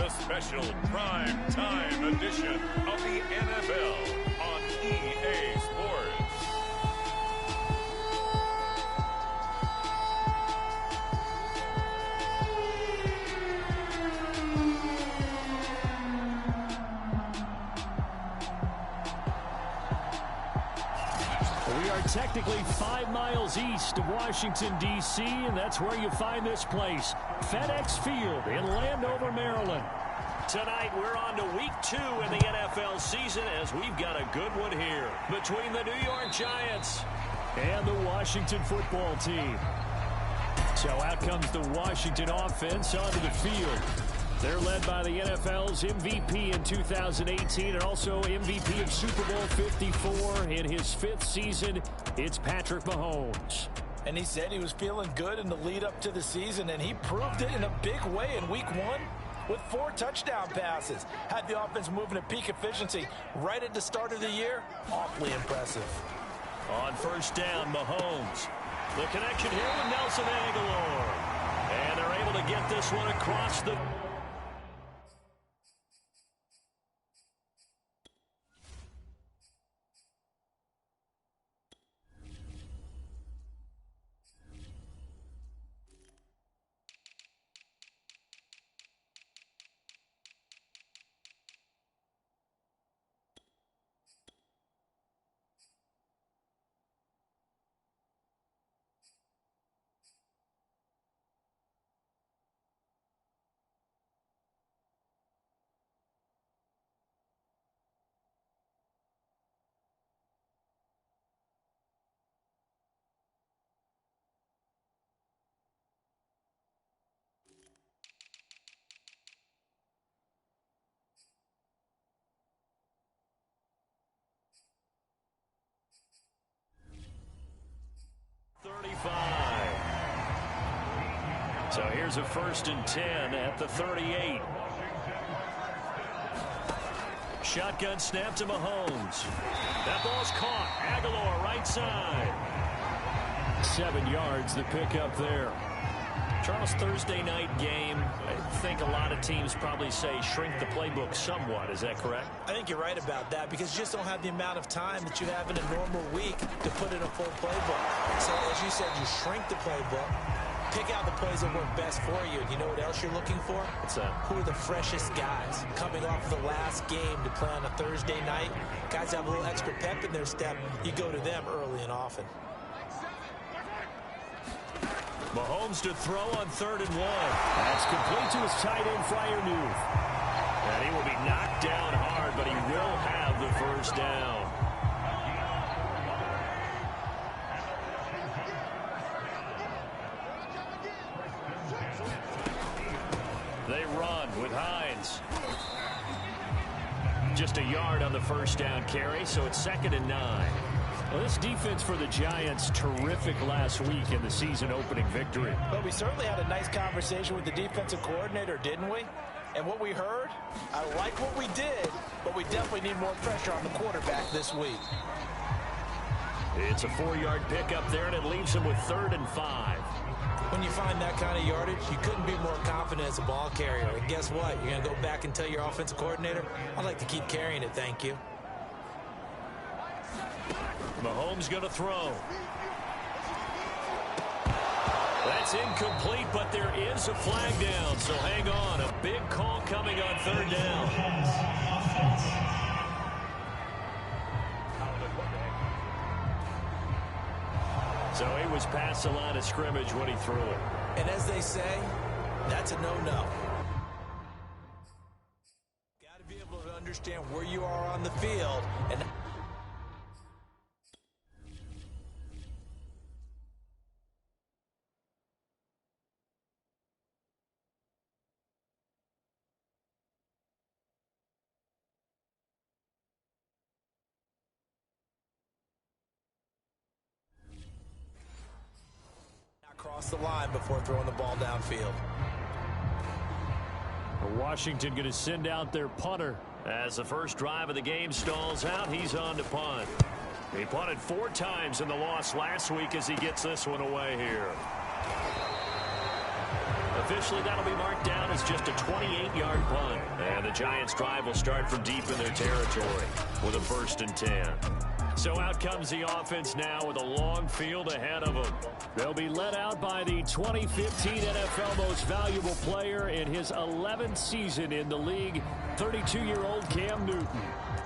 It's a special prime time edition of the NFL on EA Sports. We are technically 5 miles east of Washington, D.C., and that's where you find this place, FedEx Field in Landover, Maryland. Tonight, we're on to week 2 in the NFL season as we've got a good one here between the New York Giants and the Washington football team. So out comes the Washington offense onto the field. They're led by the NFL's MVP in 2018 and also MVP of Super Bowl 54 in his 5th season. It's Patrick Mahomes. And he said he was feeling good in the lead up to the season, and he proved it in a big way in week 1 with 4 touchdown passes. Had the offense moving at peak efficiency right at the start of the year. Awfully impressive. On first down, Mahomes. The connection here with Nelson Agholor. And they're able to get this one across the... So here's a 1st and 10 at the 38. Shotgun snap to Mahomes. That ball's caught. Agholor right side. 7 yards the pickup there. Charles, Thursday night game, I think a lot of teams probably say shrink the playbook somewhat. Is that correct? I think you're right about that because you just don't have the amount of time that you have in a normal week to put in a full playbook. So as you said, you shrink the playbook, pick out the plays that work best for you. And you know what else you're looking for? What's that? Who are the freshest guys coming off of the last game to play on a Thursday night? Guys have a little extra pep in their step. You go to them early and often. Mahomes to throw on 3rd and 1. That's complete to his tight end, Freiermuth. And he will be knocked down hard, but he will have the first down. They run with Hines. Just a yard on the first down carry, so it's 2nd and 9. Well, this defense for the Giants, terrific last week in the season-opening victory. But we certainly had a nice conversation with the defensive coordinator, didn't we? And what we heard, I like what we did, but we definitely need more pressure on the quarterback this week. It's a 4-yard pickup there, and it leaves him with 3rd and 5. When you find that kind of yardage, you couldn't be more confident as a ball carrier. And guess what? You're going to go back and tell your offensive coordinator, I'd like to keep carrying it, thank you. Mahomes going to throw. That's incomplete, but there is a flag down, so hang on. A big call coming on 3rd down. So he was past the line of scrimmage when he threw it. And as they say, that's a no-no. Got to be able to understand where you are on the field and cross the line before throwing the ball downfield. Washington going to send out their punter. As the first drive of the game stalls out, he's on to punt. He punted 4 times in the loss last week as he gets this one away here. The Officially, that'll be marked down as just a 28-yard punt. And the Giants' drive will start from deep in their territory with a 1st and 10. So out comes the offense now with a long field ahead of them. They'll be led out by the 2015 NFL Most Valuable Player in his 11th season in the league, 32-year-old Cam Newton.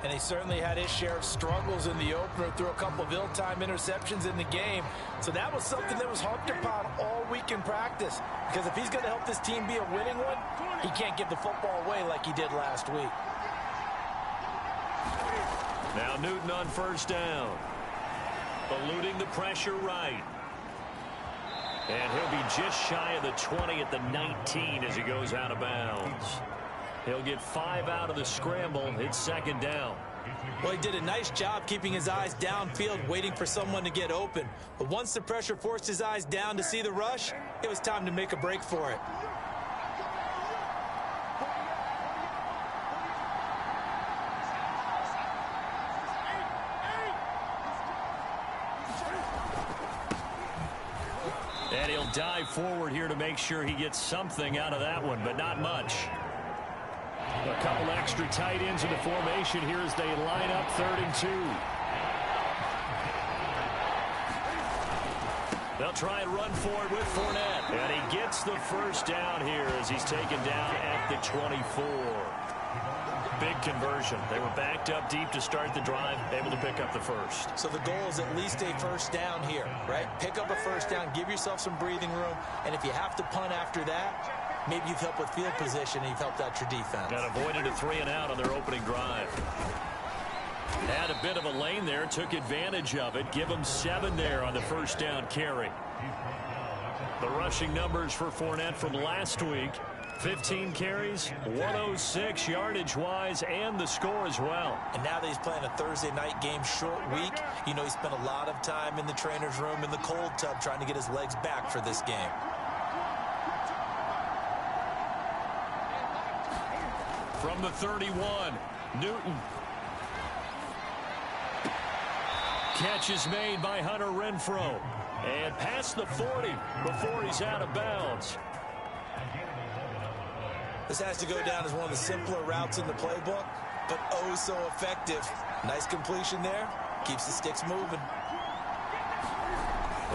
And he certainly had his share of struggles in the opener, threw a couple of ill-timed interceptions in the game. So that was something that was harped upon all week in practice. Because if he's going to help this team be a winning one, he can't give the football away like he did last week. Now Newton on 1st down. Eluding the pressure right. And he'll be just shy of the 20 at the 19 as he goes out of bounds. He'll get 5 out of the scramble. It's 2nd down. Well, he did a nice job keeping his eyes downfield, waiting for someone to get open. But once the pressure forced his eyes down to see the rush, it was time to make a break for it. And he'll dive forward here to make sure he gets something out of that one, but not much. A couple extra tight ends in the formation here as they line up 3rd and 2. They'll try and run forward with Fournette. And he gets the 1st down here as he's taken down at the 24. Big conversion. They were backed up deep to start the drive, able to pick up the 1st. So the goal is at least a 1st down here, right? Pick up a 1st down, give yourself some breathing room, and if you have to punt after that, maybe you've helped with field position and you've helped out your defense. And avoided a 3 and out on their opening drive. Had a bit of a lane there, took advantage of it. Give him 7 there on the 1st down carry. The rushing numbers for Fournette from last week. 15 carries, 106 yardage-wise, and the score as well. And now that he's playing a Thursday night game, short week, you know he spent a lot of time in the trainer's room in the cold tub trying to get his legs back for this game. From the 31, Newton. Catch is made by Hunter Renfrow. And past the 40 before he's out of bounds. This has to go down as one of the simpler routes in the playbook, but oh so effective. Nice completion there. Keeps the sticks moving.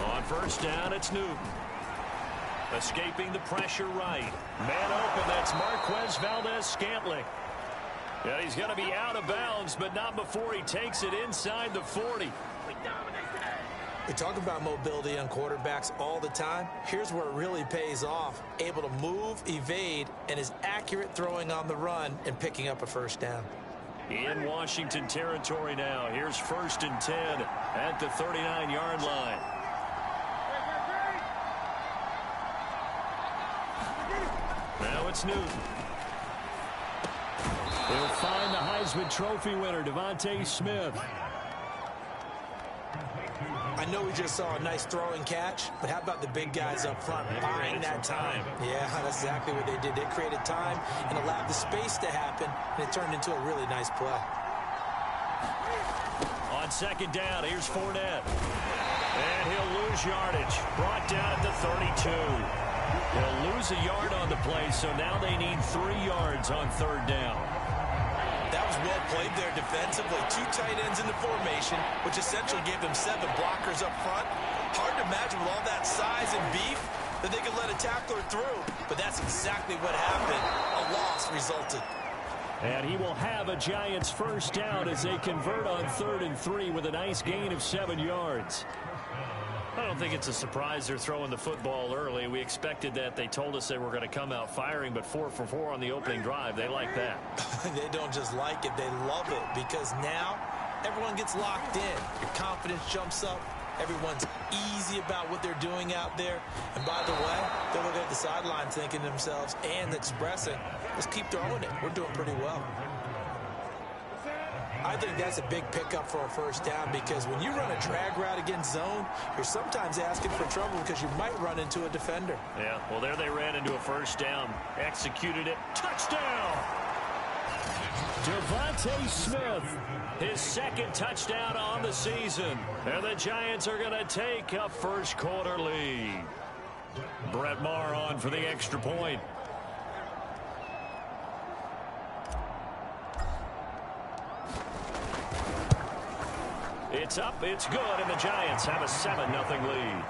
On 1st down, it's Newton. Escaping the pressure right. Man open, that's Marquez Valdes-Scantling. And he's going to be out of bounds, but not before he takes it inside the 40. We talk about mobility on quarterbacks all the time. Here's where it really pays off. Able to move, evade, and is accurate throwing on the run and picking up a 1st down. In Washington territory now. Here's 1st and 10 at the 39-yard line. Now it's Newton. He'll find the Heisman Trophy winner, DeVonta Smith. I know we just saw a nice throwing catch, but how about the big guys up front buying that time? Yeah, that's exactly what they did. They created time and allowed the space to happen, and it turned into a really nice play. On 2nd down, here's Fournette. And he'll lose yardage. Brought down at the 32. He'll lose a yard on the play, so now they need 3 yards on 3rd down. That was well played there defensively. 2 tight ends in the formation, which essentially gave them 7 blockers up front. Hard to imagine with all that size and beef that they could let a tackler through. But that's exactly what happened. A loss resulted. And he will have a Giants 1st down as they convert on 3rd and 3 with a nice gain of 7 yards. I don't think it's a surprise they're throwing the football early. We expected that. They told us they were going to come out firing, but 4 for 4 on the opening drive. They like that. They don't just like it, they love it, because now everyone gets locked in. Your confidence jumps up. Everyone's easy about what they're doing out there. And by the way, they're looking at the sideline thinking to themselves and expressing, let's keep throwing it. We're doing pretty well. I think that's a big pickup for a 1st down, because when you run a drag route against zone, you're sometimes asking for trouble because you might run into a defender. Yeah, well, there they ran into a 1st down. Executed it. Touchdown! DeVonta Smith. His 2nd touchdown on the season. And the Giants are going to take a 1st quarter lead. Brett Maher on for the extra point. It's up, it's good, and the Giants have a 7-0 lead.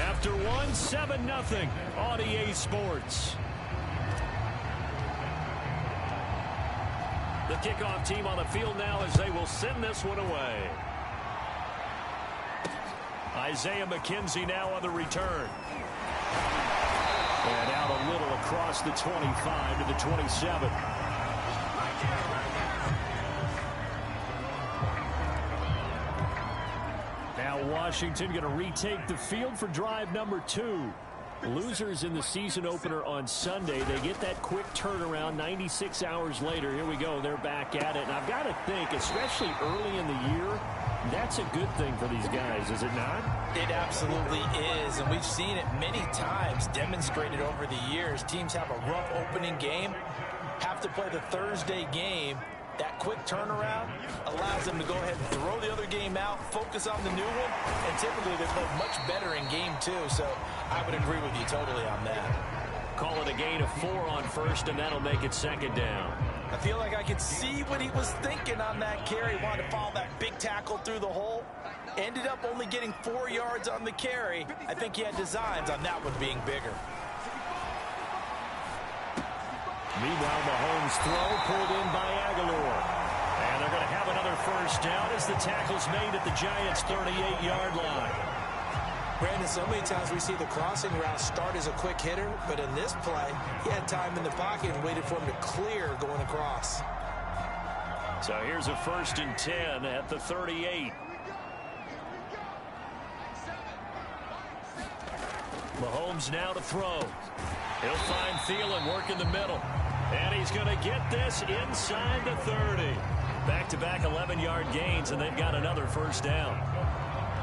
After one, 7-0 on EA Sports. The kickoff team on the field now as they will send this one away. Isaiah McKenzie now on the return. And out a little across the 25 to the 27. Now Washington going to retake the field for drive number 2. Losers in the season opener on Sunday. They get that quick turnaround 96 hours later. Here we go. They're back at it. And I've got to think, especially early in the year, that's a good thing for these guys, is it not? It absolutely is, and we've seen it many times demonstrated over the years. Teams have a rough opening game, have to play the Thursday game. That quick turnaround allows them to go ahead and throw the other game out, focus on the new one, and typically they play much better in game 2, so I would agree with you totally on that. Call it a gain of 4 on first, and that'll make it second down. I feel like I could see what he was thinking on that carry. Wanted to follow that big tackle through the hole. Ended up only getting 4 yards on the carry. I think he had designs on that one being bigger. Meanwhile, Mahomes' throw pulled in by Aguilar. And they're going to have another first down as the tackle's made at the Giants' 38-yard line. Brandon, so many times we see the crossing route start as a quick hitter, but in this play, he had time in the pocket and waited for him to clear going across. So here's a 1st and 10 at the 38. Mahomes now to throw. He'll find Thielen work in the middle. And he's going to get this inside the 30. Back-to-back 11-yard gains, and they've got another first down.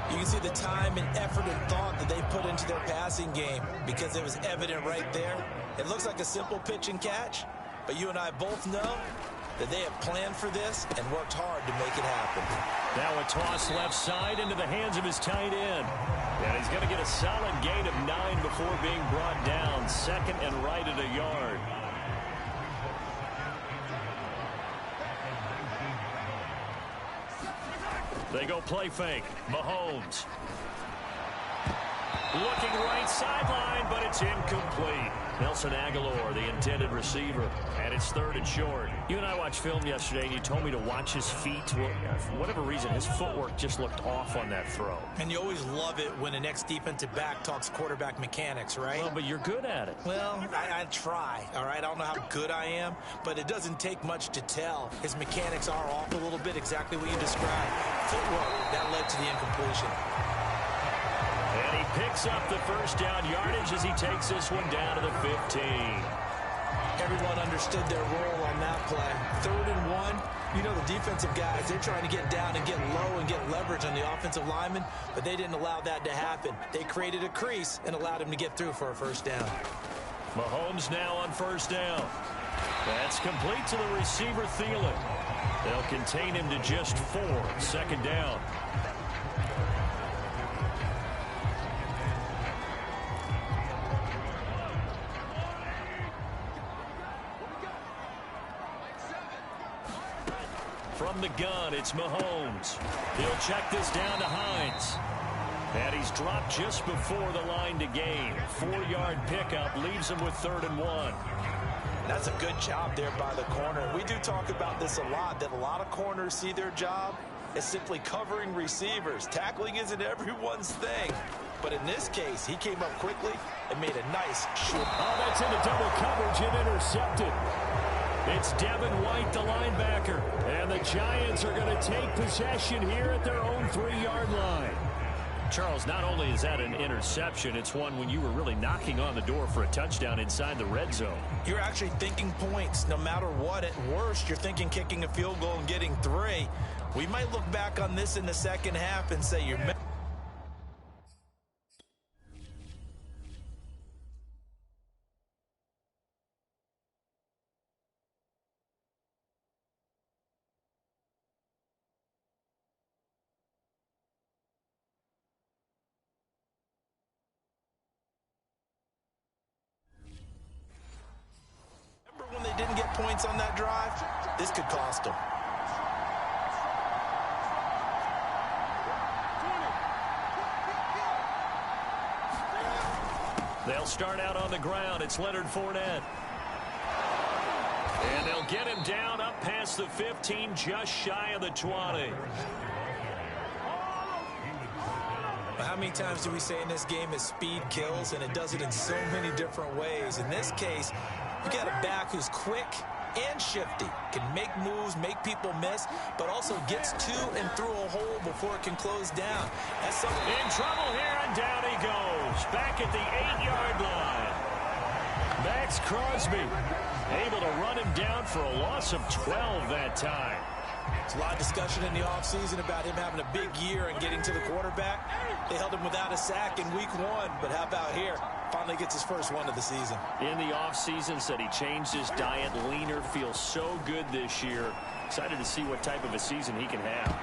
You can see the time and effort and thought that they put into their passing game because it was evident right there. It looks like a simple pitch and catch, but you and I both know that they have planned for this and worked hard to make it happen. Now a toss left side into the hands of his tight end. And he's going to get a solid gain of 9 before being brought down. 2nd and right at a yard. They go play fake. Mahomes. Looking right sideline, but it's incomplete. Nelson Aguilar, the intended receiver, and it's 3rd and short. You and I watched film yesterday, and you told me to watch his feet. Well, for whatever reason, his footwork just looked off on that throw. And you always love it when an ex-defensive back talks quarterback mechanics, right? Well, but you're good at it. Well, I try, all right? I don't know how good I am, but it doesn't take much to tell. His mechanics are off a little bit, exactly what you described. Footwork, that led to the incompletion. And he picks up the first down yardage as he takes this one down to the 15. Everyone understood their role on that play. 3rd and 1. You know the defensive guys, they're trying to get down and get low and get leverage on the offensive lineman, but they didn't allow that to happen. They created a crease and allowed him to get through for a first down. Mahomes now on first down. That's complete to the receiver, Thielen. They'll contain him to just 4. 2nd down. From the gun, it's Mahomes. He'll check this down to Hines. And he's dropped just before the line to gain. 4-yard pickup leaves him with 3rd and 1. That's a good job there by the corner. We do talk about this a lot, that a lot of corners see their job as simply covering receivers. Tackling isn't everyone's thing. But in this case, he came up quickly and made a nice short. Oh, that's into double coverage and intercepted. It's Devin White, the linebacker. And the Giants are going to take possession here at their own 3-yard line. Charles, not only is that an interception, it's one when you were really knocking on the door for a touchdown inside the red zone. You're actually thinking points. No matter what, at worst, you're thinking kicking a field goal and getting 3. We might look back on this in the second half and say you're they didn't get points on that drive, this could cost them. They'll start out on the ground. It's Leonard Fournette. And they'll get him down up past the 15, just shy of the 20. How many times do we say in this game is speed kills, and it does it in so many different ways. In this case, you got a back who's quick and shifty, can make moves, make people miss, but also gets to and through a hole before it can close down. That's something. In trouble here, and down he goes. Back at the 8-yard line. Max Crosby able to run him down for a loss of 12 that time. There's a lot of discussion in the offseason about him having a big year and getting to the quarterback. They held him without a sack in week 1, but how about here? Finally gets his first one of the season. In the offseason, said he changed his diet, leaner, feels so good this year. Excited to see what type of a season he can have.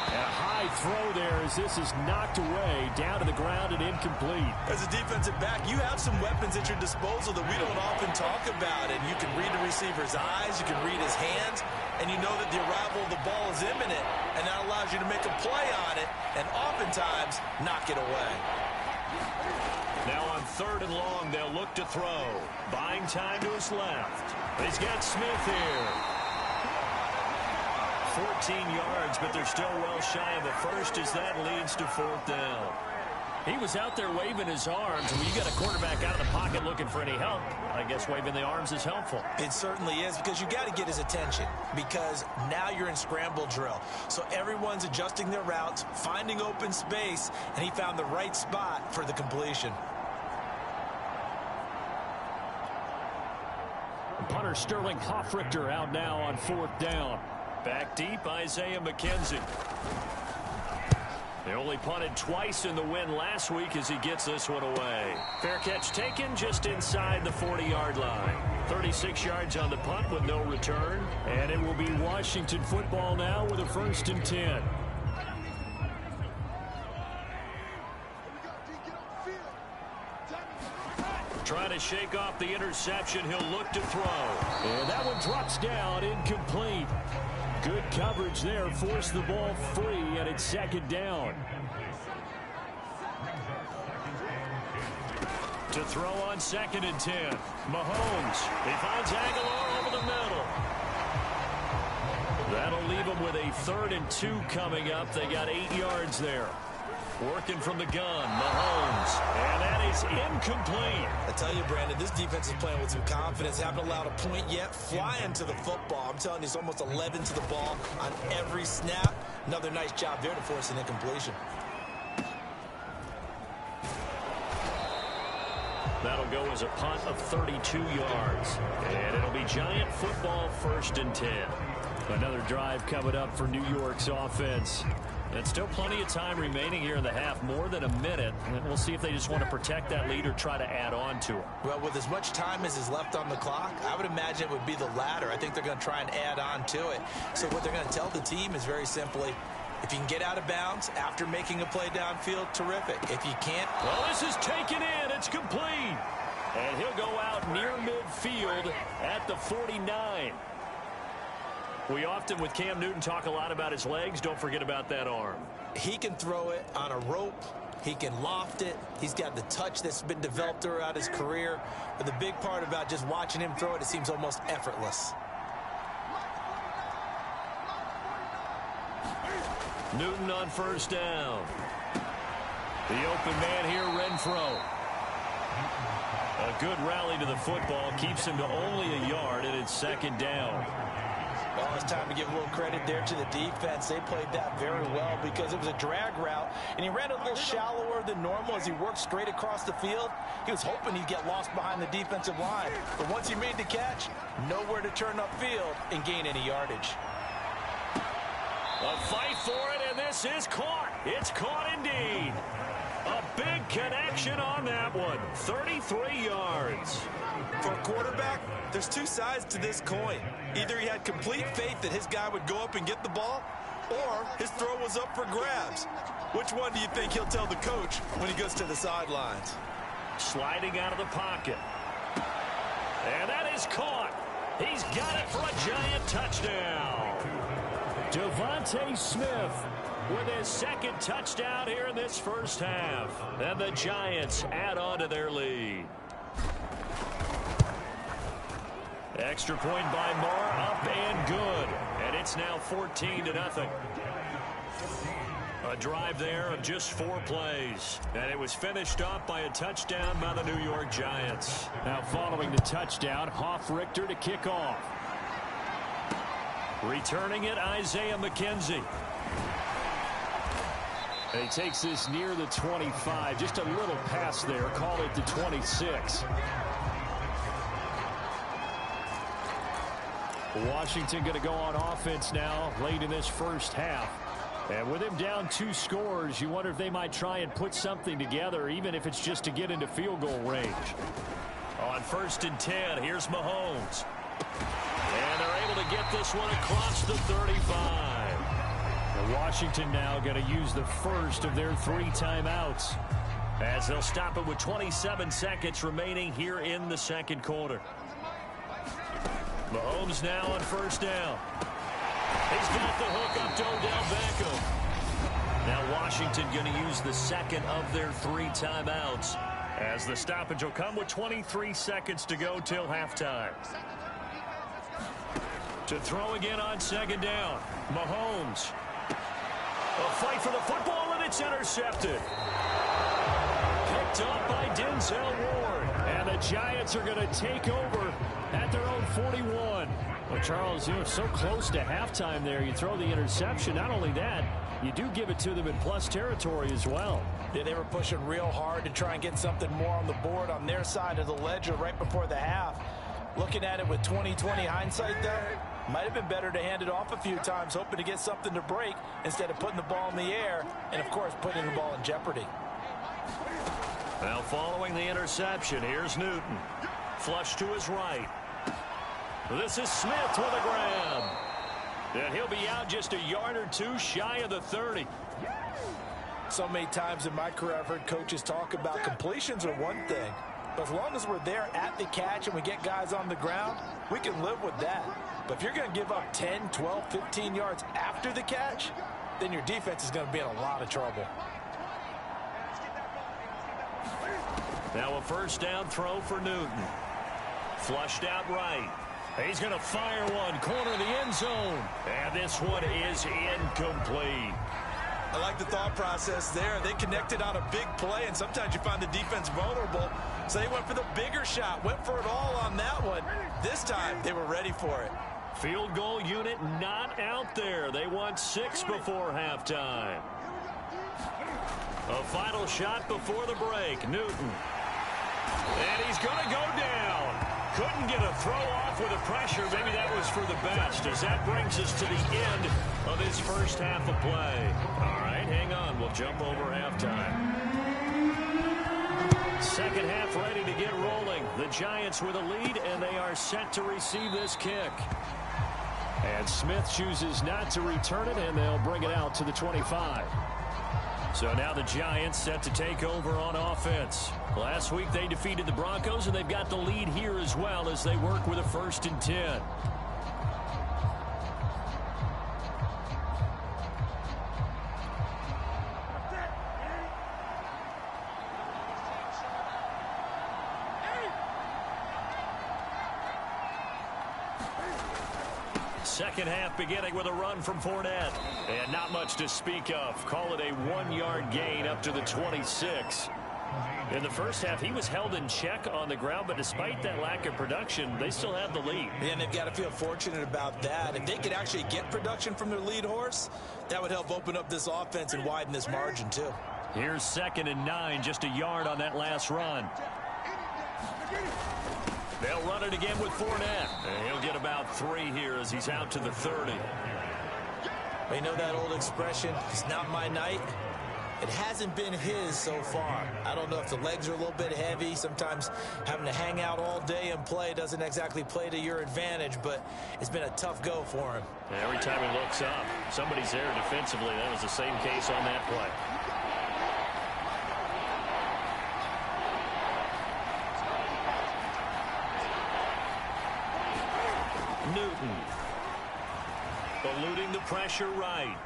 A high throw there as this is knocked away, down to the ground and incomplete. As a defensive back, you have some weapons at your disposal that we don't often talk about. And you can read the receiver's eyes, you can read his hands, and you know that the arrival of the ball is imminent, and that allows you to make a play on it and oftentimes knock it away. Now on 3rd and long, they'll look to throw. Buying time to his left. He's got Smith here. 14 yards, but they're still well shy of the first as that leads to 4th down. He was out there waving his arms. When you got a quarterback out of the pocket looking for any help, I guess waving the arms is helpful. It certainly is, because you got to get his attention, because now you're in scramble drill. So everyone's adjusting their routes, finding open space, and he found the right spot for the completion. Punter Sterling Hofrichter out now on 4th down. Back deep, Isaiah McKenzie. They only punted twice in the win last week as he gets this one away. Fair catch taken just inside the 40-yard line. 36 yards on the punt with no return. And it will be Washington football now with a 1st and 10. Trying to shake off the interception. He'll look to throw. And that one drops down, incomplete. Good coverage there, forced the ball free, and it's 2nd down. To throw on 2nd and 10. Mahomes. He finds Aguilar over the middle. That'll leave him with a 3rd and 2 coming up. They got 8 yards there. Working from the gun, Mahomes. And that is incomplete. I tell you, Brandon, this defense is playing with some confidence. Haven't allowed a point yet. Flying to the football. I'm telling you, it's almost 11 to the ball on every snap. Another nice job there to force an incompletion. That'll go as a punt of 32 yards. And it'll be Giant football, 1st and 10. Another drive coming up for New York's offense. And still plenty of time remaining here in the half, more than a minute. And we'll see if they just want to protect that lead or try to add on to it. Well, with as much time as is left on the clock, I would imagine it would be the latter. I think they're going to try and add on to it. So what they're going to tell the team is very simply, if you can get out of bounds after making a play downfield, terrific. If you can't... Well, this is taken in. It's complete. And he'll go out near midfield at the 49. We often, with Cam Newton, talk a lot about his legs. Don't forget about that arm. He can throw it on a rope. He can loft it. He's got the touch that's been developed throughout his career. But the big part about just watching him throw it, it seems almost effortless. Newton on 1st down. The open man here, Renfro. A good rally to the football keeps him to only a yard, and it's 2nd down. Well, it's time to give a little credit there to the defense. They played that very well because it was a drag route, and he ran a little shallower than normal as he worked straight across the field. He was hoping he'd get lost behind the defensive line, but once he made the catch, nowhere to turn upfield and gain any yardage. A fight for it, and this is caught. It's caught indeed. A big connection on that one. 33 yards. For a quarterback, there's two sides to this coin. Either he had complete faith that his guy would go up and get the ball, or his throw was up for grabs. Which one do you think he'll tell the coach when he goes to the sidelines? Sliding out of the pocket. And that is caught. He's got it for a Giant touchdown. Devontae Smith with his second touchdown here in this first half. And the Giants add on to their lead. Extra point by Moore, up and good. And it's now 14-0. A drive there of just 4 plays. And it was finished off by a touchdown by the New York Giants. Now following the touchdown, Hoff-Richter to kick off. Returning it, Isaiah McKenzie. And he takes this near the 25. Just a little pass there. Call it the 26. Washington going to go on offense now late in this first half. And with him down 2 scores, you wonder if they might try and put something together, even if it's just to get into field goal range. On 1st and 10, here's Mahomes. And they're able to get this one across the 35. And Washington now going to use the first of their 3 timeouts, as they'll stop it with 27 seconds remaining here in the second quarter. Mahomes now on 1st down. He's got the hook up to Odell Beckham. Now Washington going to use the second of their 3 timeouts, as the stoppage will come with 23 seconds to go till halftime. To throw again on 2nd down. Mahomes. A fight for the football, and it's intercepted. Picked up by Denzel Ward. And the Giants are going to take over at their own 41. Well, Charles, you're so close to halftime there. You throw the interception. Not only that, you do give it to them in plus territory as well. Yeah, they were pushing real hard to try and get something more on the board on their side of the ledger right before the half. Looking at it with 20/20 hindsight, though, might have been better to hand it off a few times, hoping to get something to break instead of putting the ball in the air and, of course, putting the ball in jeopardy. Now following the interception, here's Newton. Flush to his right. This is Smith with a grab. And he'll be out just a yard or 2 shy of the 30. So many times in my career, I've heard coaches talk about completions are one thing. But as long as we're there at the catch and we get guys on the ground, we can live with that. But if you're going to give up 10, 12, 15 yards after the catch, then your defense is going to be in a lot of trouble. Now a 1st down throw for Newton. Flushed out right. He's going to fire one, corner of the end zone. And this one is incomplete. I like the thought process there. They connected on a big play, and sometimes you find the defense vulnerable. So they went for the bigger shot, went for it all on that one. This time, they were ready for it. Field goal unit not out there. They want 6 before halftime. A final shot before the break. Newton. And he's going to go down. Couldn't get a throw off with the pressure. Maybe that was for the best, as that brings us to the end of his first half of play. All right, hang on. We'll jump over halftime. Second half ready to get rolling. The Giants with a lead, and they are set to receive this kick. And Smith chooses not to return it, and they'll bring it out to the 25. So now the Giants set to take over on offense. Last week they defeated the Broncos, and they've got the lead here as well as they work with a 1st and 10. Second half beginning with a run from Fournette. And not much to speak of. Call it a 1-yard gain up to the 26. In the first half, he was held in check on the ground, but despite that lack of production, they still have the lead. And they've got to feel fortunate about that. If they could actually get production from their lead horse, that would help open up this offense and widen this margin, too. Here's 2nd and 9, just a yard on that last run. They'll run it again with Fournette. And he'll get about 3 here as he's out to the 30. You know that old expression, it's not my night? It hasn't been his so far. I don't know if the legs are a little bit heavy. Sometimes having to hang out all day and play doesn't exactly play to your advantage, but it's been a tough go for him. And every time he looks up, somebody's there defensively. That was the same case on that play. Newton. Eluding the pressure right.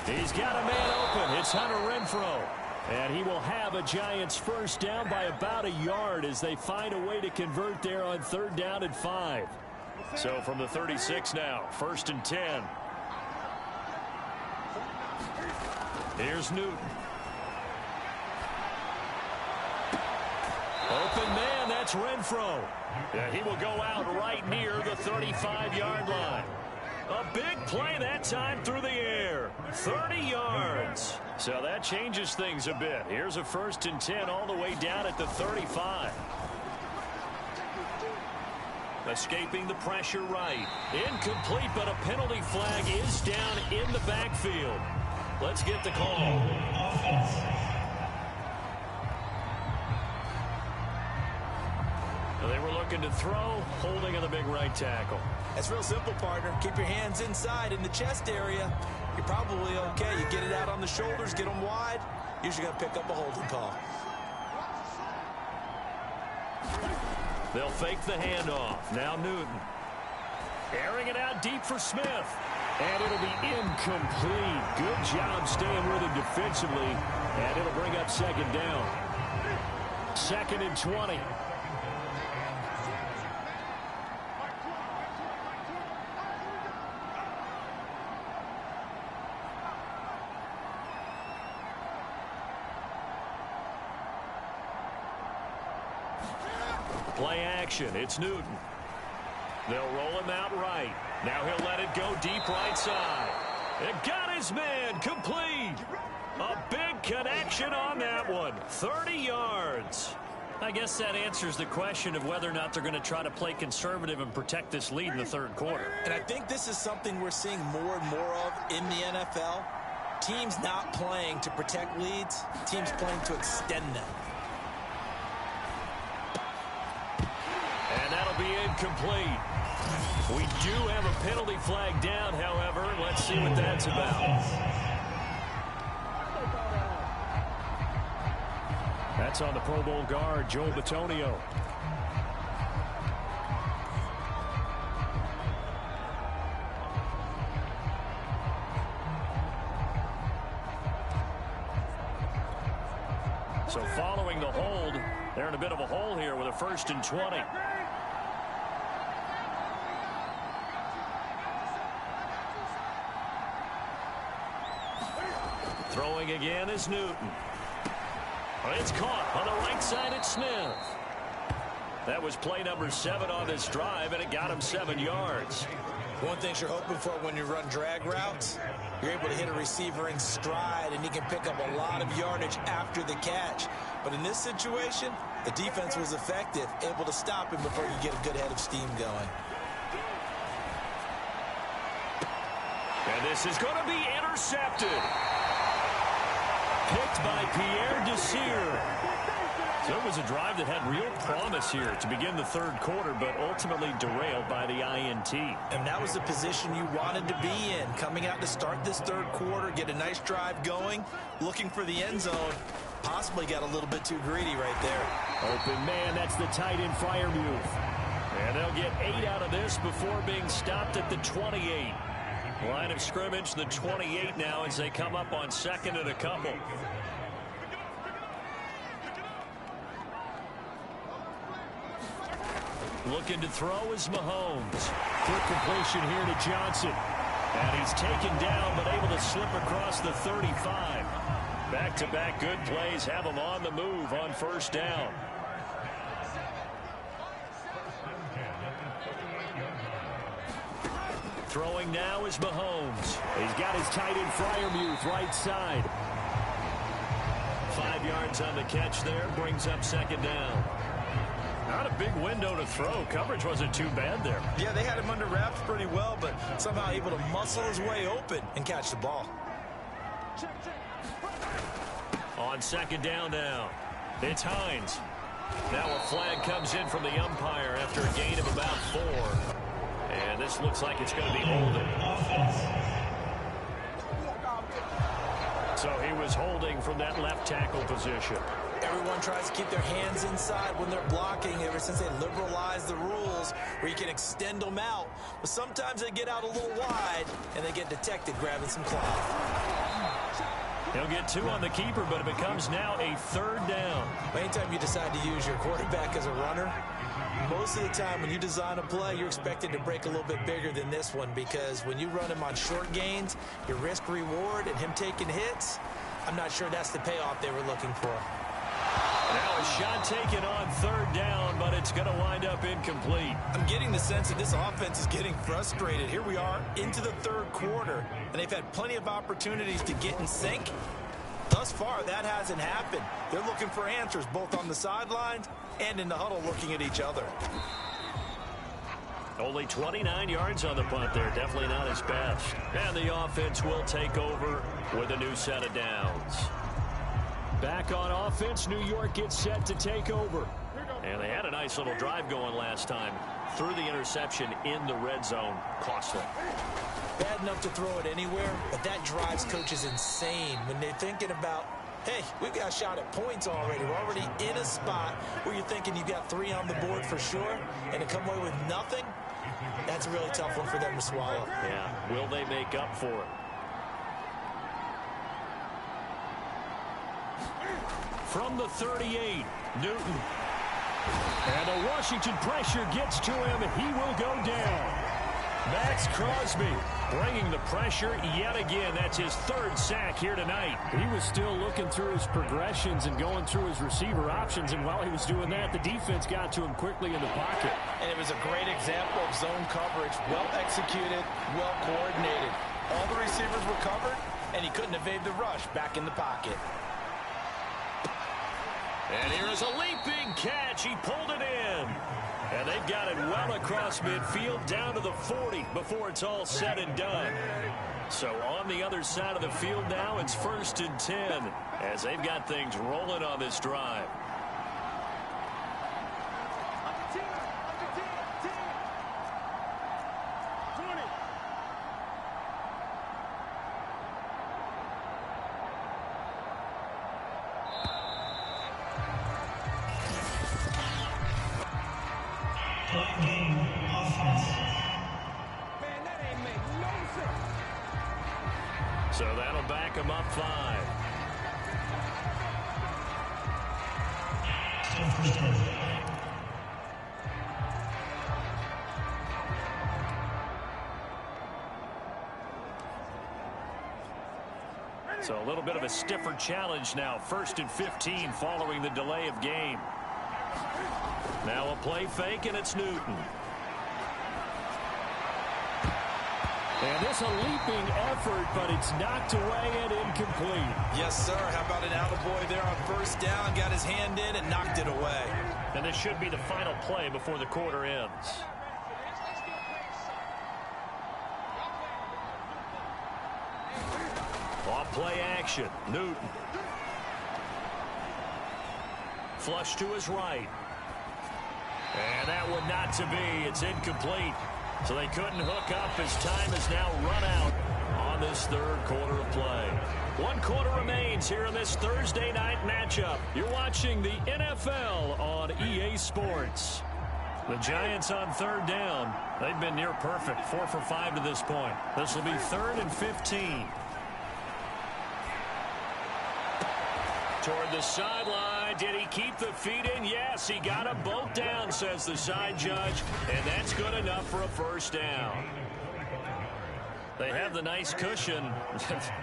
He's got a man open. It's Hunter Renfrow. And he will have a Giants first down by about a yard as they find a way to convert there on 3rd down and 5. So from the 36 now, 1st and 10. Here's Newton. Open man, that's Renfrow. Yeah, he will go out right near the 35-yard line. A big play that time through the air. 30 yards. So that changes things a bit. Here's a 1st and 10 all the way down at the 35. Escaping the pressure right. Incomplete, but a penalty flag is down in the backfield. Let's get the call. They were looking to throw, holding on the big right tackle. That's real simple, partner. Keep your hands inside in the chest area. You're probably okay. You get it out on the shoulders, get them wide. Usually going to pick up a holding call. They'll fake the handoff. Now Newton. Airing it out deep for Smith. And it'll be incomplete. Good job staying with him defensively. And it'll bring up 2nd down. 2nd and 20. Play action. It's Newton. They'll roll him out right. Now he'll let it go deep right side. It got his man complete. A big connection on that one. 30 yards. I guess that answers the question of whether or not they're going to try to play conservative and protect this lead in the 3rd quarter. And I think this is something we're seeing more and more of in the NFL. Teams not playing to protect leads. Teams playing to extend them. And that'll be incomplete. We do have a penalty flag down, however. Let's see what that's about. That's on the Pro Bowl guard, Joe Bitonio. So following the hold, they're in a bit of a hole here with a 1st and 20. Throwing again is Newton. It's caught on the right side at Smith. That was play number 7 on this drive, and it got him 7 yards. One thing you're hoping for when you run drag routes, you're able to hit a receiver in stride, and he can pick up a lot of yardage after the catch. But in this situation, the defense was effective, able to stop him before you get a good head of steam going. And this is going to be intercepted. Picked by Pierre Desir. So it was a drive that had real promise here to begin the 3rd quarter, but ultimately derailed by the INT. And that was the position you wanted to be in, coming out to start this 3rd quarter, get a nice drive going, looking for the end zone. Possibly got a little bit too greedy right there. Open man, that's the tight end Freiermuth. And they'll get 8 out of this before being stopped at the 28. Line of scrimmage, the 28 now as they come up on 2nd and a couple. Looking to throw is Mahomes. Quick completion here to Johnson. And he's taken down but able to slip across the 35. Back-to-back good plays have him on the move on 1st down. Throwing now is Mahomes. He's got his tight end Freiermuth right side. 5 yards on the catch there. Brings up 2nd down. Not a big window to throw. Coverage wasn't too bad there. Yeah, they had him under wraps pretty well, but somehow able to muscle his way open and catch the ball. On 2nd down now, it's Hines. Now a flag comes in from the umpire after a gain of about 4. And this looks like it's going to be holding. So he was holding from that left tackle position. Everyone tries to keep their hands inside when they're blocking ever since they liberalized the rules. plays where you can extend them out. But sometimes they get out a little wide, and they get detected grabbing some cloth. He'll get 2 on the keeper, but it becomes now a 3rd down. Anytime you decide to use your quarterback as a runner, most of the time when you design a play, you're expected to break a little bit bigger than this one, because when you run him on short gains, your risk-reward and him taking hits, I'm not sure that's the payoff they were looking for. Now a shot taken on 3rd down, but it's going to wind up incomplete. I'm getting the sense that this offense is getting frustrated. Here we are into the 3rd quarter, and they've had plenty of opportunities to get in sync. Thus far, that hasn't happened. They're looking for answers both on the sidelines and in the huddle looking at each other. Only 29 yards on the punt there. Definitely not his best. And the offense will take over with a new set of downs. Back on offense, New York gets set to take over. And they had a nice little drive going last time. Threw the interception in the red zone. Costly. Bad enough to throw it anywhere, but that drives coaches insane when they're thinking about, hey, we've got a shot at points already. We're already in a spot where you're thinking you've got 3 on the board for sure, and to come away with nothing, that's a really tough one for them to swallow. Yeah, will they make up for it? From the 38, Newton. And the Washington pressure gets to him, and he will go down. Max Crosby bringing the pressure yet again. That's his 3rd sack here tonight. He was still looking through his progressions and going through his receiver options, and while he was doing that, the defense got to him quickly in the pocket. And it was a great example of zone coverage. Well executed, well coordinated. All the receivers were covered, and he couldn't evade the rush back in the pocket. And here is a leaping catch. He pulled it in. And they've got it well across midfield down to the 40 before it's all said and done. So on the other side of the field now, it's 1st and 10 as they've got things rolling on this drive. So that'll back him up 5. So a little bit of a stiffer challenge now. 1st and 15 following the delay of game. Now a play fake, and it's Newton. And this a leaping effort, but it's knocked away and incomplete. Yes, sir. How about an attaboy there on 1st down? Got his hand in and knocked it away. And this should be the final play before the quarter ends. Off play action. Newton. Flush to his right. And that one not to be. It's incomplete. So they couldn't hook up as time has now run out on this 3rd quarter of play. 1 quarter remains here in this Thursday night matchup. You're watching the NFL on EA Sports. The Giants on 3rd down. They've been near perfect. 4 for 5 to this point. This will be 3rd and 15. Toward the sideline. Did he keep the feet in? Yes, he got them both down, says the side judge. And that's good enough for a 1st down. They have the nice cushion.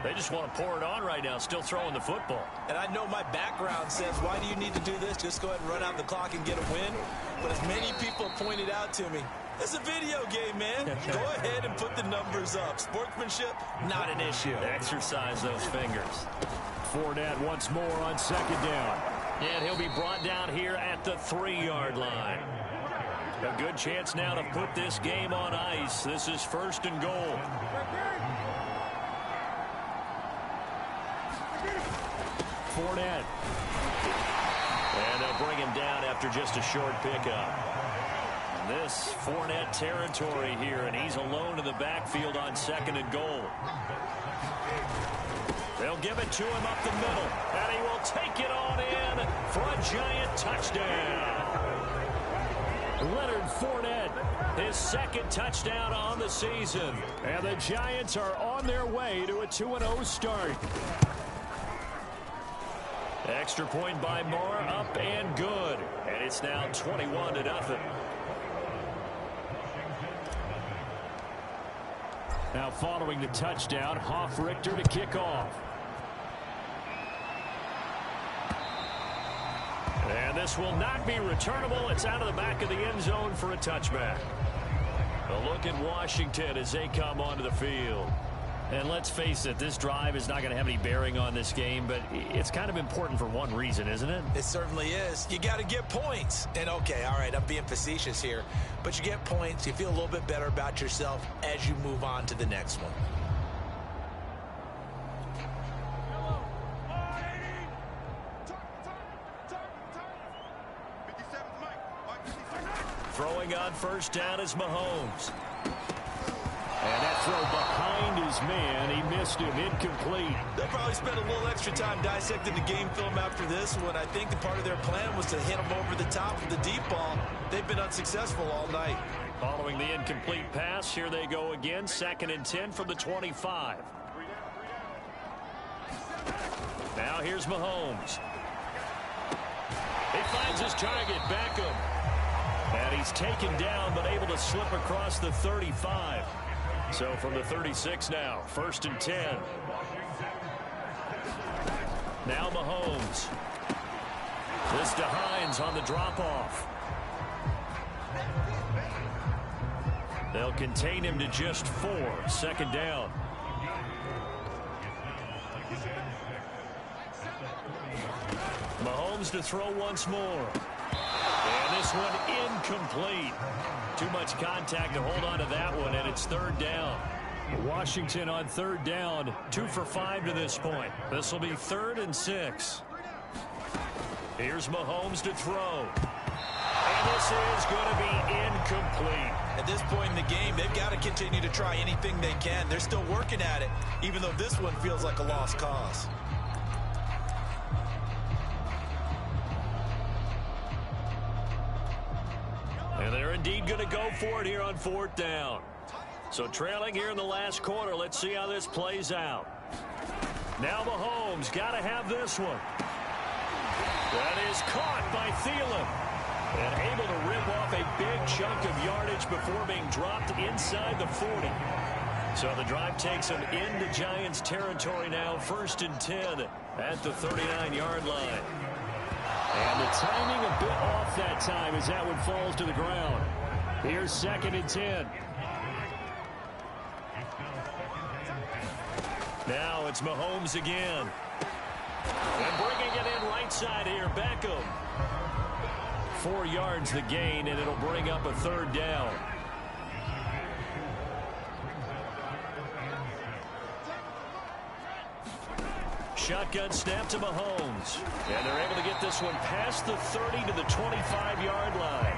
They just want to pour it on right now, still throwing the football. And I know my background says, why do you need to do this? Just go ahead and run out the clock and get a win. But as many people pointed out to me, it's a video game, man. Go ahead and put the numbers up. Sportsmanship, not an issue. Exercise those fingers. Fournette once more on 2nd down. And he'll be brought down here at the 3-yard line. A good chance now to put this game on ice. This is 1st and goal. Fournette. And they'll bring him down after just a short pickup. This Fournette territory here, and he's alone in the backfield on 2nd and goal. They'll give it to him up the middle, and he will take it on in for a Giant touchdown. Leonard Fournette His second touchdown on the season. And the Giants are on their way to a 2-0 start. Extra point by Moore, up and good. And it's now 21-0. Now following the touchdown, Hofrichter to kick off. And this will not be returnable. It's out of the back of the end zone for a touchback. A look at Washington as they come onto the field. And let's face it, this drive is not going to have any bearing on this game, but it's kind of important for one reason, isn't it? It certainly is. You got to get points. And okay, all right, I'm being facetious here, but you get points, you feel a little bit better about yourself as you move on to the next one. Throwing on first down is Mahomes. And that throw behind his man, he missed him, incomplete. They'll probably spend a little extra time dissecting the game film after this one. I think the part of their plan was to hit him over the top with the deep ball. They've been unsuccessful all night. Following the incomplete pass, here they go again, 2nd and 10 from the 25. Now here's Mahomes. He finds his target, Beckham. And he's taken down, but able to slip across the 35. So from the 36 now, 1st and 10. Now Mahomes. This to Hines on the drop-off. They'll contain him to just 4, 2nd down. Mahomes to throw once more. And this one incomplete. Too much contact to hold on to that one, and it's 3rd down. Washington on 3rd down, 2 for 5 to this point. This will be 3rd and 6. Here's Mahomes to throw. And this is going to be incomplete. At this point in the game, they've got to continue to try anything they can. They're still working at it, even though this one feels like a lost cause. And they're indeed going to go for it here on 4th down. So trailing here in the last quarter, let's see how this plays out. Now Mahomes got to have this one. That is caught by Thielen. And able to rip off a big chunk of yardage before being dropped inside the 40. So the drive takes them into Giants territory now, 1st and 10 at the 39-yard line. And the timing a bit off that time as that one falls to the ground. Here's 2nd and 10. Now it's Mahomes again. And bringing it in right side here, Beckham. 4 yards the gain, and it'll bring up a 3rd down. Shotgun snap to Mahomes. And they're able to get this one past the 30 to the 25-yard line.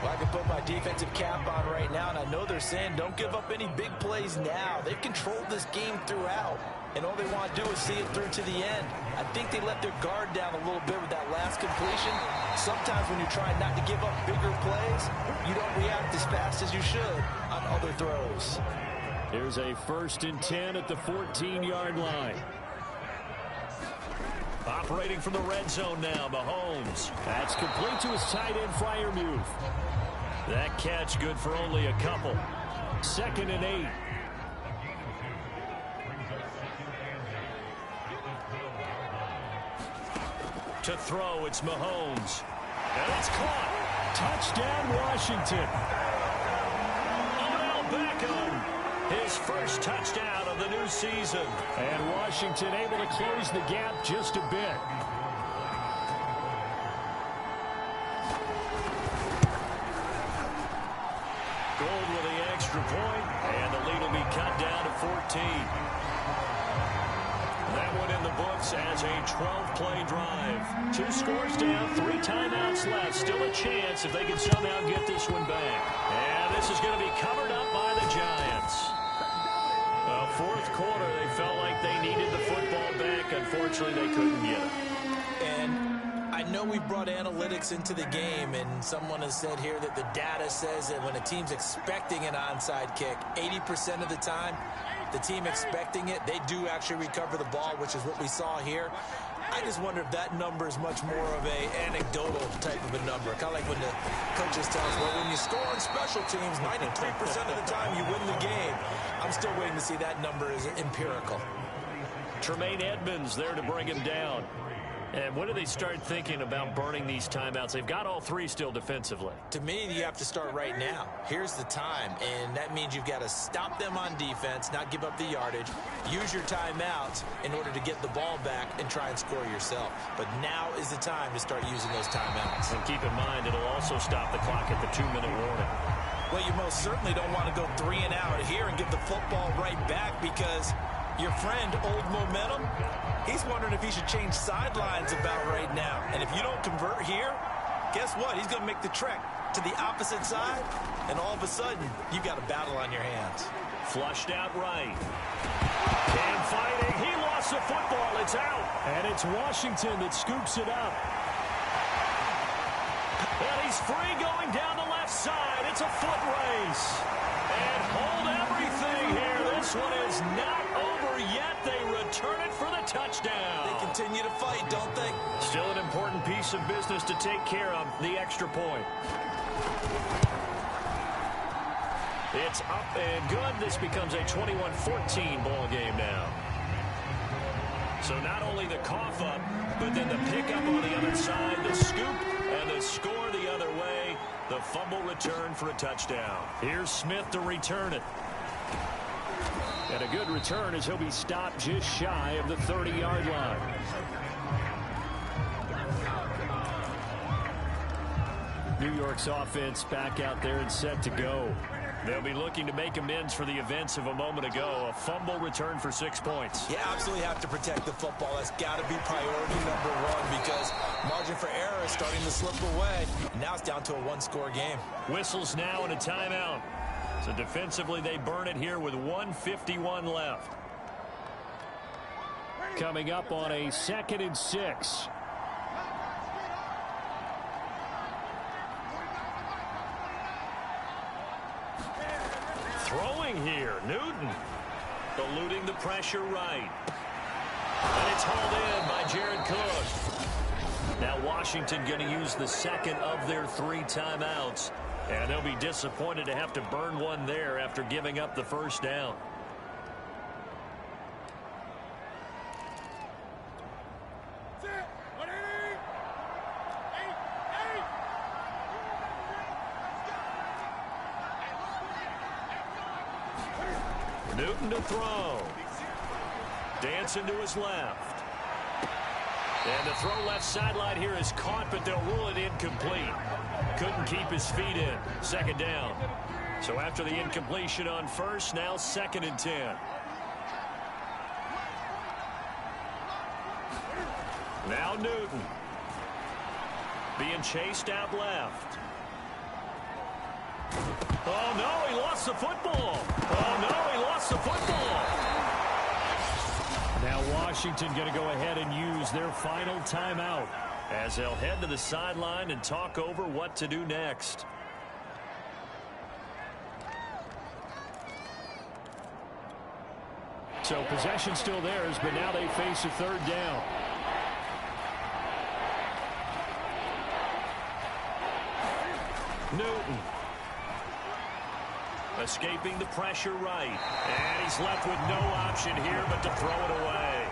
Well, I can put my defensive cap on right now, and I know they're saying don't give up any big plays now. They've controlled this game throughout, and all they want to do is see it through to the end. I think they let their guard down a little bit with that last completion. Sometimes when you're trying not to give up bigger plays, you don't react as fast as you should on other throws. Here's a 1st and 10 at the 14-yard line. Operating from the red zone now, Mahomes. That's complete to his tight end, Freiermuth. That catch good for only a couple. 2nd and 8. To throw, it's Mahomes. And it's caught. Touchdown, Washington. Odell Beckham. His first touchdown of the new season. And Washington able to close the gap just a bit. Gold with the extra point, and the lead will be cut down to 14. That one in the books as a 12-play drive. 2 scores down, 3 timeouts left. Still a chance if they can somehow get this one back. And this is going to be covered up by the Giants. 4th quarter, they felt like they needed the football back. Unfortunately, they couldn't get it. And I know we've brought analytics into the game, and someone has said here that the data says that when a team's expecting an onside kick, 80% of the time, the team expecting it, they do actually recover the ball, which is what we saw here. I just wonder if that number is much more of a anecdotal type of a number. Kind of like when the coaches tell us, well, when you score on special teams, 93% of the time you win the game. I'm still waiting to see that number is empirical. Tremaine Edmonds there to bring him down. And when do they start thinking about burning these timeouts? They've got all three still defensively. To me, you have to start right now. Here's the time, and that means you've got to stop them on defense, not give up the yardage, use your timeouts in order to get the ball back and try and score yourself. But now is the time to start using those timeouts. And keep in mind, it'll also stop the clock at the 2-minute warning. Well, you most certainly don't want to go 3 and out here and give the football right back, because your friend, Old Momentum, he's wondering if he should change sidelines about right now. And if you don't convert here, guess what? He's going to make the trek to the opposite side, and all of a sudden, you've got a battle on your hands. Flushed out right. Cam fighting. He lost the football. It's out. And it's Washington that scoops it up. And he's free going down the left side. It's a foot race. And hold everything here. This one is not over yet. They return it for the touchdown. They continue to fight, don't they? Still an important piece of business to take care of, the extra point. It's up and good. This becomes a 21-14 ball game now. So not only the cough up, but then the pickup on the other side, the scoop, and the score the other way. The fumble return for a touchdown. Here's Smith to return it. And a good return as he'll be stopped just shy of the 30-yard line. New York's offense back out there and set to go. They'll be looking to make amends for the events of a moment ago. A fumble return for 6 points. You absolutely have to protect the football. That's got to be priority number one, because margin for error is starting to slip away. Now it's down to a one-score game. Whistles now and a timeout. So defensively, they burn it here with 1:51 left. Coming up on a 2nd and 6. Throwing here, Newton. Eluding the pressure right. And it's hauled in by Jared Cook. Now Washington going to use the second of their 3 timeouts. And they'll be disappointed to have to burn one there after giving up the first down. Newton to throw. Dancing to his left. And the throw left sideline here is caught, but they'll rule it incomplete. Couldn't keep his feet in. 2nd down. So after the incompletion on first, now 2nd and 10. Now Newton. Being chased out left. Oh, no, he lost the football. Oh, no, he lost the football. Now Washington going to go ahead and use their final timeout, as they'll head to the sideline and talk over what to do next. So possession still theirs, but now they face a 3rd down. Newton. Escaping the pressure right. And he's left with no option here but to throw it away.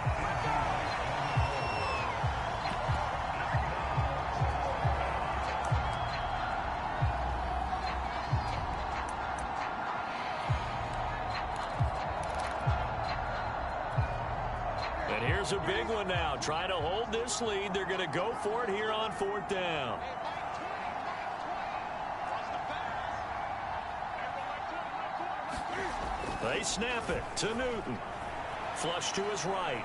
And here's a big one now. Trying to hold this lead. They're going to go for it here on 4th down. They snap it to Newton. Flush to his right.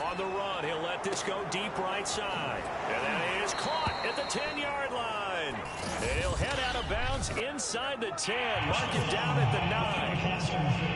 On the run, he'll let this go deep right side. And that is caught at the 10-yard line. And he'll head out of bounds inside the 10. Mark it down at the 9.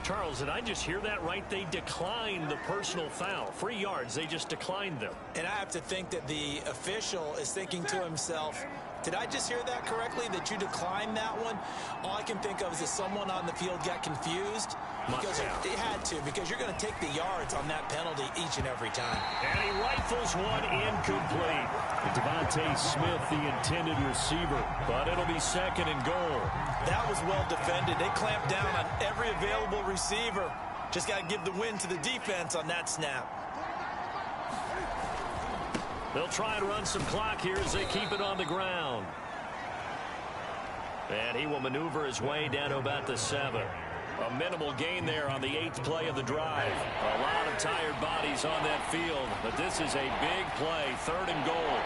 Charles, did I just hear that right? They declined the personal foul. 3 yards, they just declined them. And I have to think that the official is thinking to himself, did I just hear that correctly, that you declined that one? All I can think of is that someone on the field got confused. Because it had to, because you're going to take the yards on that penalty each and every time. And he rifles one incomplete. Devontae Smith, the intended receiver, but it'll be 2nd and goal. That was well defended. They clamped down on every available receiver. Just got to give the win to the defense on that snap. They'll try and run some clock here as they keep it on the ground. And he will maneuver his way down to about the 7. A minimal gain there on the 8th play of the drive. A lot of tired bodies on that field, but this is a big play, 3rd and goal.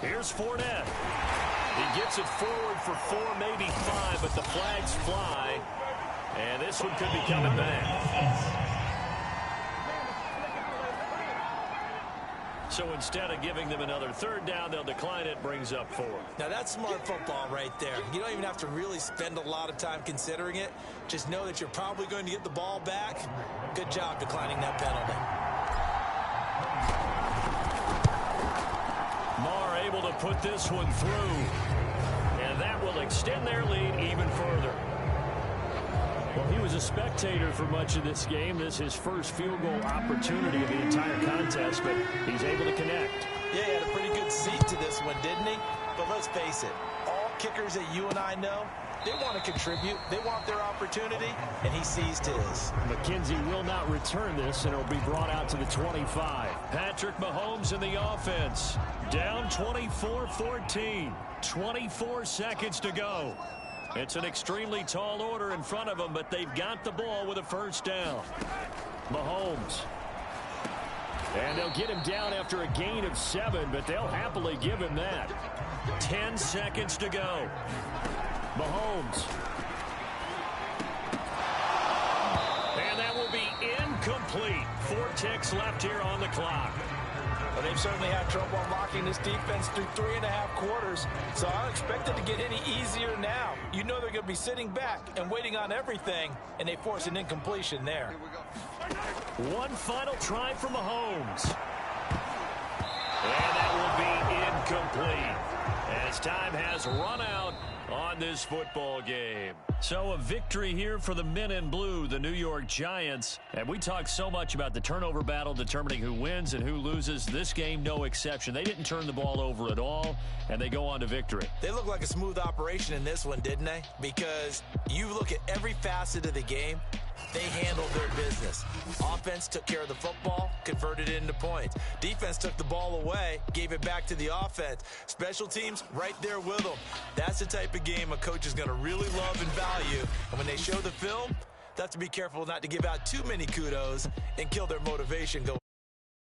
Here's Fournette. He gets it forward for 4, maybe 5, but the flags fly. And this one could be coming back. So instead of giving them another 3rd down, they'll decline it, brings up 4. Now that's smart football right there. You don't even have to really spend a lot of time considering it. Just know that you're probably going to get the ball back. Good job declining that penalty. Marr able to put this one through. And that will extend their lead even further. Well, he was a spectator for much of this game. This is his first field goal opportunity of the entire contest, but he's able to connect. Yeah, he had a pretty good seat to this one, didn't he? But let's face it, all kickers that you and I know, they want to contribute. They want their opportunity, and he seized his. McKenzie will not return this, and it'll be brought out to the 25. Patrick Mahomes in the offense. Down 24-14. 24 seconds to go. It's an extremely tall order in front of them, but they've got the ball with a 1st down. Mahomes. And they'll get him down after a gain of 7, but they'll happily give him that. 10 seconds to go. Mahomes. And that will be incomplete. 4 ticks left here on the clock. Well, they've certainly had trouble unlocking this defense through 3.5 quarters, so I don't expect it to get any easier now. You know they're going to be sitting back and waiting on everything, and they force an incompletion there. One final try for Mahomes. And that will be incomplete as time has run out on this football game. So a victory here for the men in blue, the New York Giants. And we talk so much about the turnover battle determining who wins and who loses. This game, no exception. They didn't turn the ball over at all, and they go on to victory. They look like a smooth operation in this one, didn't they? Because you look at every facet of the game, they handled their business. Offense took care of the football, converted it into points. Defense took the ball away, gave it back to the offense. Special teams, right there with them. That's the type of game a coach is going to really love and value. And when they show the film, they have to be careful not to give out too many kudos and kill their motivation going